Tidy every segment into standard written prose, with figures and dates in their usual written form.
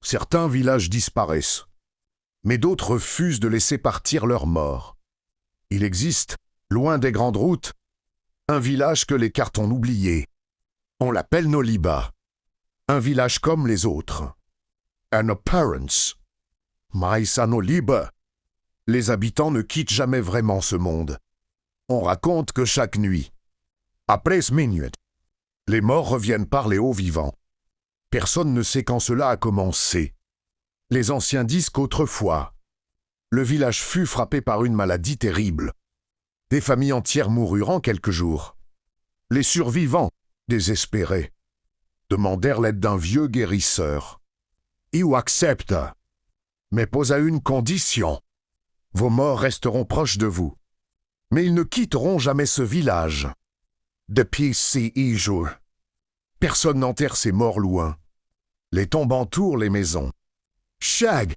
Certains villages disparaissent, mais d'autres refusent de laisser partir leurs morts. Il existe, loin des grandes routes, un village que les cartes ont oublié. On l'appelle Noliba. Un village comme les autres. An appearance. Mais à Noliba, les habitants ne quittent jamais vraiment ce monde. On raconte que chaque nuit, après minuit, les morts reviennent parler aux vivants. Personne ne sait quand cela a commencé. Les anciens disent qu'autrefois, le village fut frappé par une maladie terrible. Des familles entières moururent en quelques jours. Les survivants, désespérés, demandèrent l'aide d'un vieux guérisseur. Il accepta, mais posa une condition. Vos morts resteront proches de vous, mais ils ne quitteront jamais ce village. Depuis 6 jours, personne n'enterre ses morts loin. Les tombes entourent les maisons. Shag,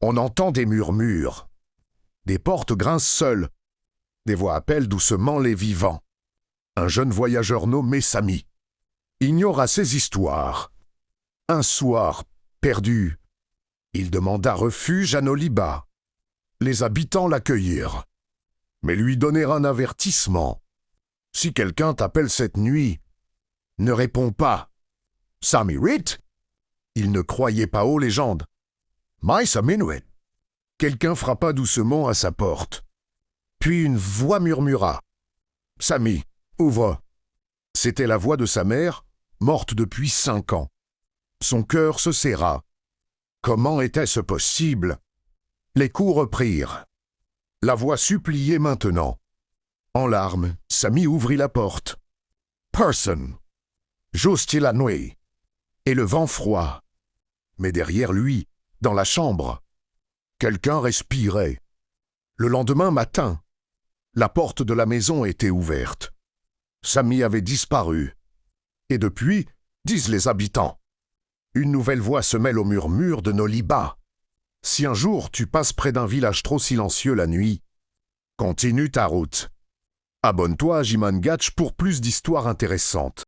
on entend des murmures. Des portes grincent seules. Des voix appellent doucement les vivants. Un jeune voyageur nommé Sami ignora ces histoires. Un soir, perdu, il demanda refuge à Noliba. Les habitants l'accueillirent, mais lui donnèrent un avertissement. Si quelqu'un t'appelle cette nuit, ne réponds pas. Sami Rit? Il ne croyait pas aux légendes. Mais Saminuit. Quelqu'un frappa doucement à sa porte. Puis une voix murmura. Sami, ouvre. C'était la voix de sa mère, morte depuis 5 ans. Son cœur se serra. Comment était-ce possible? Les coups reprirent. La voix suppliait maintenant. En larmes, Sami ouvrit la porte. Person. Juste la nuit. Et le vent froid. Mais derrière lui, dans la chambre, quelqu'un respirait. Le lendemain matin, la porte de la maison était ouverte. Sami avait disparu. Et depuis, disent les habitants, une nouvelle voix se mêle au murmure de Noliba. Si un jour tu passes près d'un village trop silencieux la nuit, continue ta route. Abonne-toi à Jiman Gatch pour plus d'histoires intéressantes.